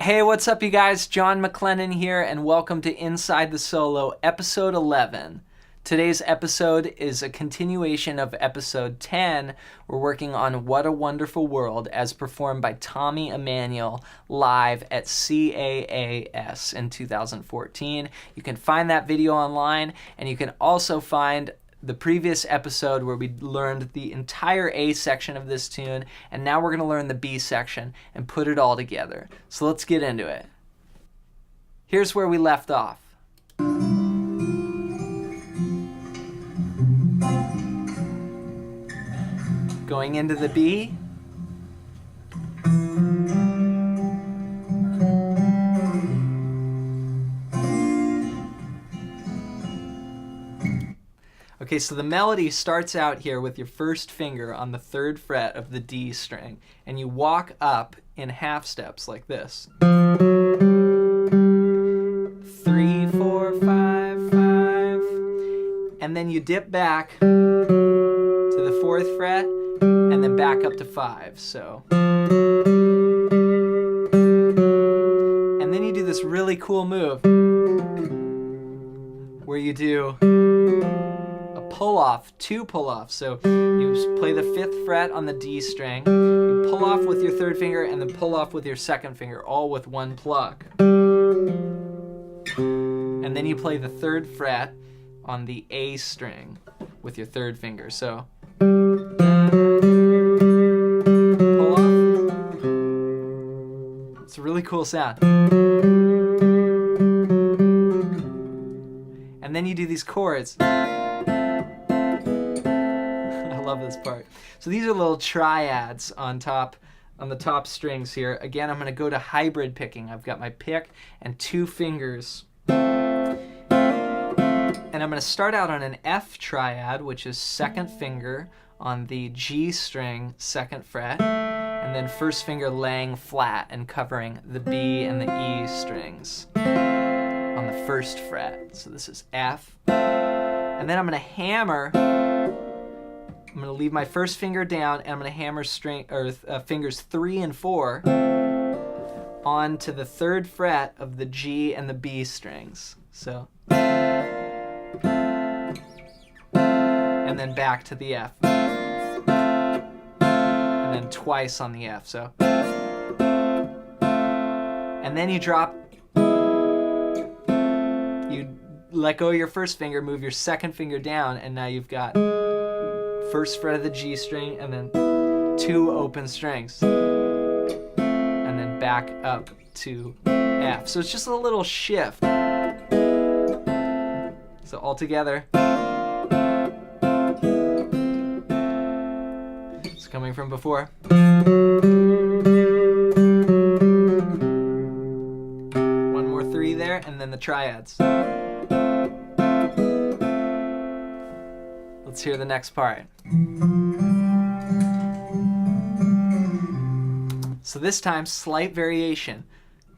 Hey, what's up you guys? John MacLennan here, and welcome to Inside the Solo, episode 11. Today's episode is a continuation of episode 10. We're working on What a Wonderful World as performed by Tommy Emmanuel live at CAAS in 2014. You can find that video online, and you can also find the previous episode where we learned the entire A section of this tune, and now we're going to learn the B section and put it all together. So let's get into it. Here's where we left off. Going into the B. Okay, so the melody starts out here with your first finger on the 3rd fret of the D string, and you walk up in half steps like this. 3, 4, 5, 5, and then you dip back to the 4th fret, and then back up to 5, so. And then you do this really cool move, where you do pull-off, 2 pull-offs. So you play the 5th fret on the D string, you pull off with your 3rd finger, and then pull off with your 2nd finger, all with 1 pluck. And then you play the 3rd fret on the A string with your 3rd finger. So pull off. It's a really cool sound. And then you do these chords. Love this part. So these are little triads on the top strings here. Again, I'm going to go to hybrid picking. I've got my pick and 2 fingers. And I'm going to start out on an F triad, which is 2nd finger on the G string, 2nd fret, and then 1st finger laying flat and covering the B and the E strings on the 1st fret. So this is F. And then I'm going to hammer. I'm going to leave my 1st finger down, and I'm going to hammer fingers 3 and 4 onto the 3rd fret of the G and the B strings. So, and then back to the F, and then twice on the F. So, and then you drop. You let go of your 1st finger, move your 2nd finger down, and now you've got 1st fret of the G string, and then 2 open strings, and then back up to F. So it's just a little shift. So all together, it's coming from before. One more 3 there, and then the triads. Let's hear the next part. So this time, slight variation.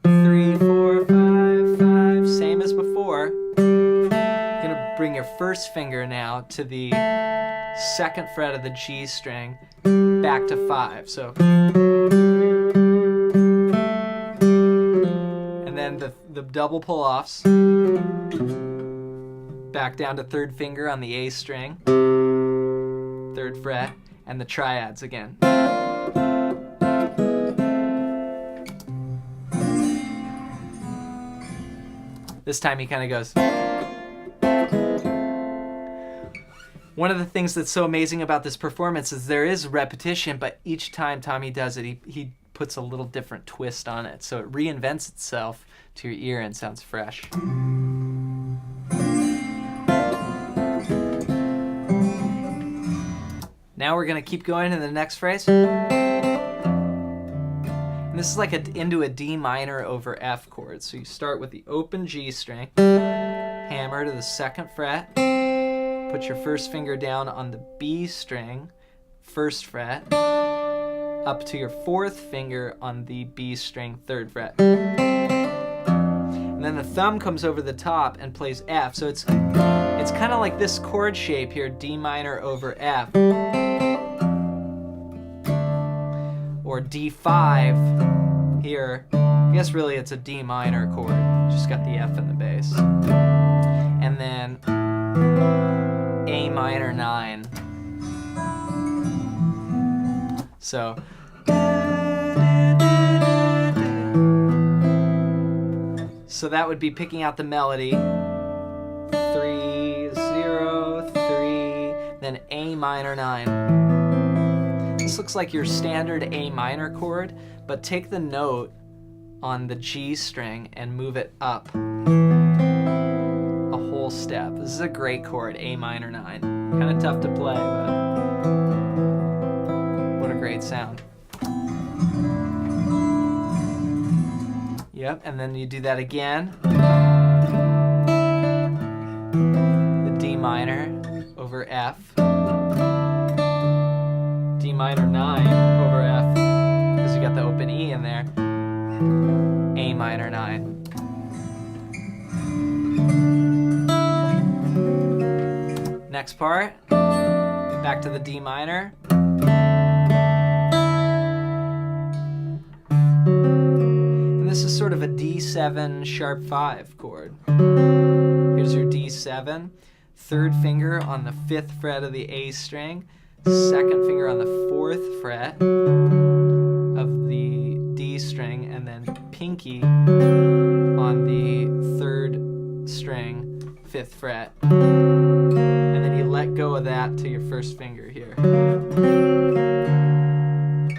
3, 4, 5, 5, same as before. You're gonna bring your 1st finger now to the 2nd fret of the G string, back to 5. So, and then the double pull-offs. Back down to 3rd finger on the A string, 3rd fret, and the triads again. This time he kind of goes. One of the things that's so amazing about this performance is there is repetition, but each time Tommy does it, he puts a little different twist on it. So it reinvents itself to your ear and sounds fresh. Now we're going to keep going to the next phrase. And this is like into a D minor over F chord. So you start with the open G string, hammer to the 2nd fret, put your 1st finger down on the B string, 1st fret, up to your 4th finger on the B string, 3rd fret. And then the thumb comes over the top and plays F. So it's kind of like this chord shape here, D minor over F. Or D5 here, I guess really it's a D minor chord. Just got the F in the bass. And then A minor 9. So that would be picking out the melody. 3, 0, 3, then A minor 9. This looks like your standard A minor chord, but take the note on the G string and move it up a whole step. This is a great chord, A minor 9. Kind of tough to play, but what a great sound. Yep, and then you do that again. The D minor over F. D minor 9 over F, because you got the open E in there. A minor 9. Next part, back to the D minor. And this is sort of a D7 sharp 5 chord. Here's your D7, third finger on the 5th fret of the A string, second finger on the 4th fret of the D string, and then pinkie on the 3rd string, 5th fret. And then you let go of that to your first finger here.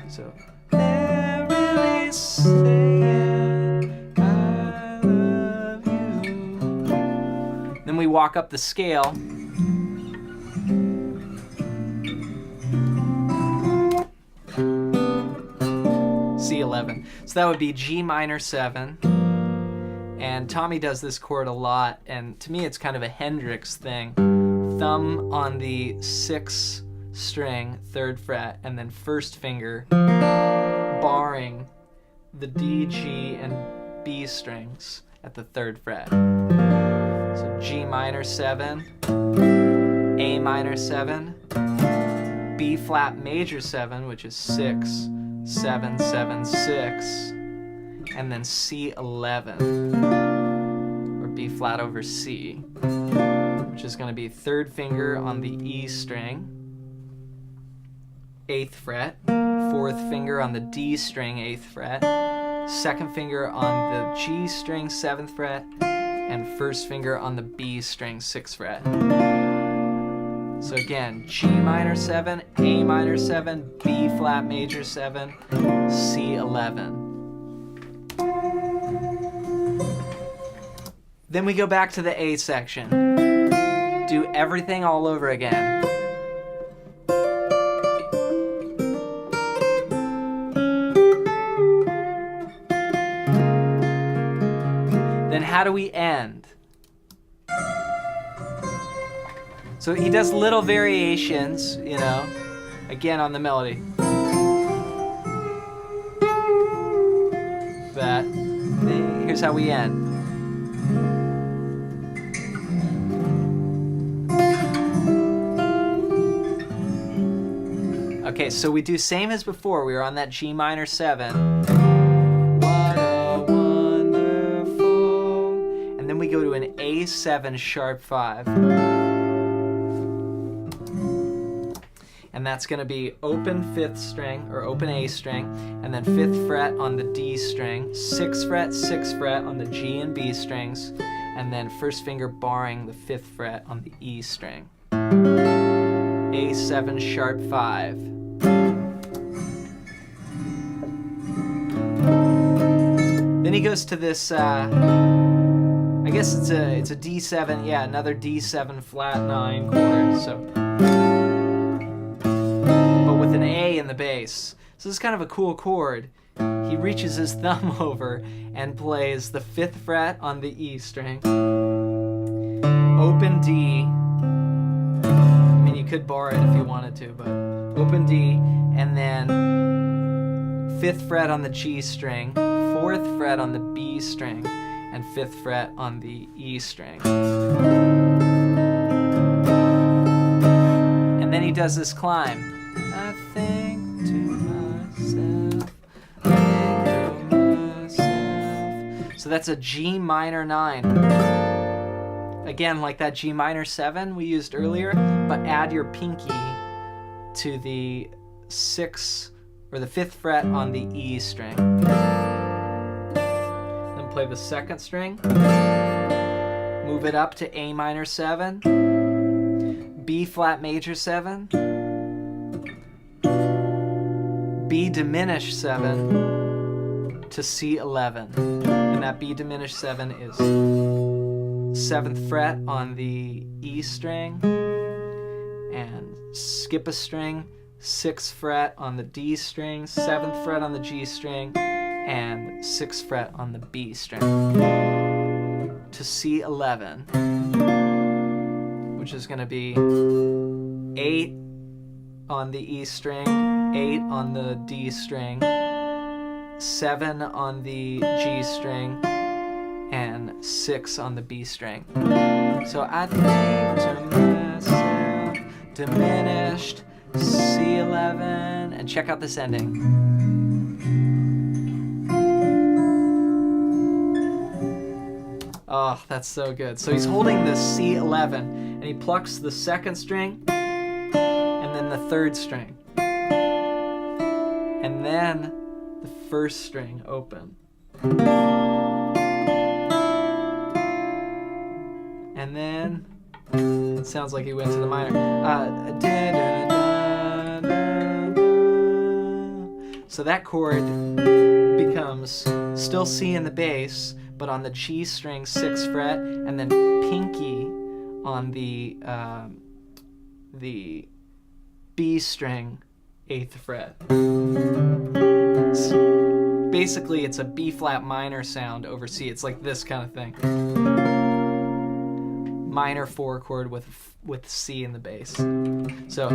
So, they're really saying I love you. Then we walk up the scale. C11. So that would be G minor 7. And Tommy does this chord a lot, and to me it's kind of a Hendrix thing. Thumb on the 6th string, 3rd fret, and then first finger barring the D, G, and B strings at the 3rd fret. So G minor 7, A minor 7, B flat major 7, which is 6, 7, 7, 6, and then C11, or B flat over C, which is going to be 3rd finger on the E string, 8th fret, 4th finger on the D string, 8th fret, 2nd finger on the G string, 7th fret, and 1st finger on the B string, 6th fret. So again, G minor 7, A minor 7, B flat major 7, C11. Then we go back to the A section. Do everything all over again. Then how do we end? So he does little variations, you know, again on the melody. But here's how we end. Okay, so we do same as before. We were on that G minor 7. What a wonderful. And then we go to an A7 sharp 5. And that's going to be open 5th string, or open A string, and then 5th fret on the D string, 6th fret, 6th fret on the G and B strings, and then first finger barring the 5th fret on the E string. A7 sharp 5. Then he goes to this, I guess it's a D7, yeah, another D7 flat 9 chord, so, but with an A in the bass. So this is kind of a cool chord. He reaches his thumb over and plays the 5th fret on the E string, open D, I mean you could bar it if you wanted to, but open D, and then 5th fret on the G string, 4th fret on the B string, and 5th fret on the E string. And then he does this climb. I think to myself, So that's a G minor 9. Again, like that G minor 7 we used earlier, but add your pinky to the 6th or the 5th fret on the E string. Then play the 2nd string. Move it up to A minor 7, B flat major 7, B diminished 7 to C11. And that B diminished 7 is 7th fret on the E string, and skip a string, 6th fret on the D string, 7th fret on the G string, and 6th fret on the B string to C11, which is going to be 8 on the E string, 8 on the D string, 7 on the G string, and 6 on the B string. So I think to myself, diminished, C11, and check out this ending. Oh, that's so good. So he's holding the C11, and he plucks the 2nd string, and then the 3rd string, and then the 1st string open. And then it sounds like he went to the minor. So that chord becomes still C in the bass, but on the G string 6th fret, and then pinky on the B string 8th fret. So basically, it's a B flat minor sound over C. It's like this kind of thing. Minor 4 chord with C in the bass. So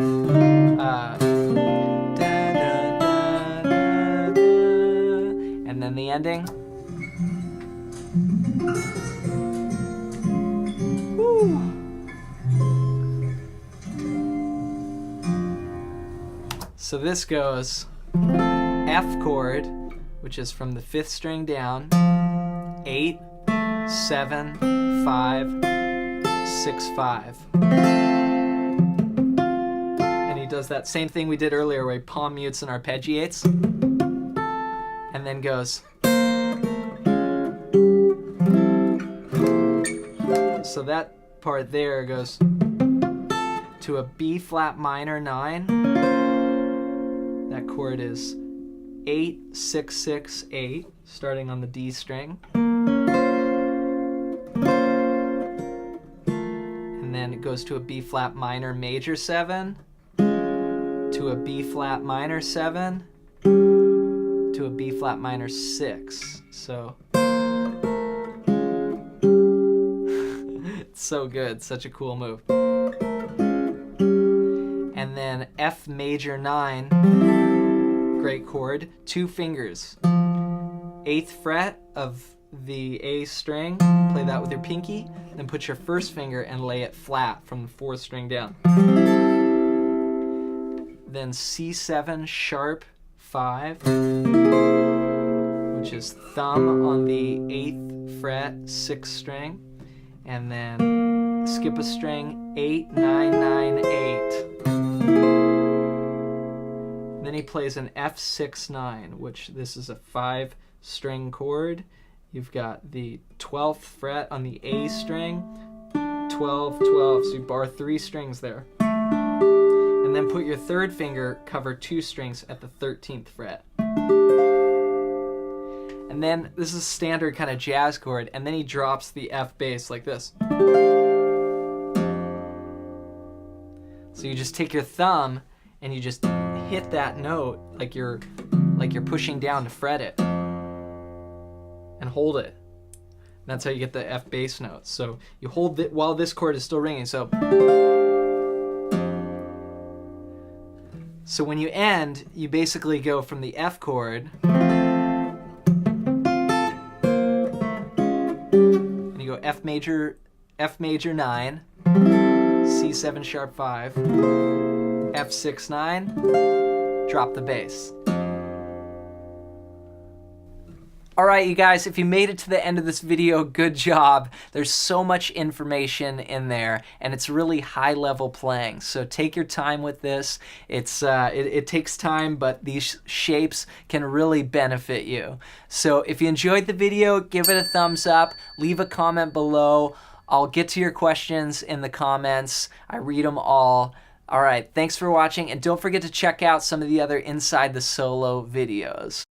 and then the ending. Woo. So this goes F chord, which is from the 5th string down, 8, 7, 5, 6, 5. And he does that same thing we did earlier where he palm mutes and arpeggiates. And then goes. So that part there goes to a B flat minor 9. That chord is 8, 6, 6, 8, starting on the D string. And then it goes to a B flat minor major 7, to a B flat minor 7, to a B flat minor 6. So it's so good, such a cool move. And then F major 9, great chord, 2 fingers. 8th fret of the A string, play that with your pinky, then put your 1st finger and lay it flat from the 4th string down. Then C7 sharp 5, which is thumb on the 8th fret, 6th string, and then skip a string, 8, 9, 9, 8. Then he plays an F6, 9, which this is a 5-string chord. You've got the 12th fret on the A string, 12, 12, so you bar 3 strings there. And then put your 3rd finger, cover 2 strings at the 13th fret. And then this is a standard kind of jazz chord, and then he drops the F bass like this. So you just take your thumb and you just hit that note like you're pushing down to fret it. And hold it. And that's how you get the F bass notes. So you hold it while this chord is still ringing. So when you end, you basically go from the F chord and you go F major 9, C7 sharp 5, F6 9, drop the bass. All right, you guys, if you made it to the end of this video, good job. There's so much information in there, and it's really high-level playing. So take your time with this. It takes time, but these shapes can really benefit you. So if you enjoyed the video, give it a thumbs up. Leave a comment below. I'll get to your questions in the comments. I read them all. All right, thanks for watching, and don't forget to check out some of the other Inside the Solo videos.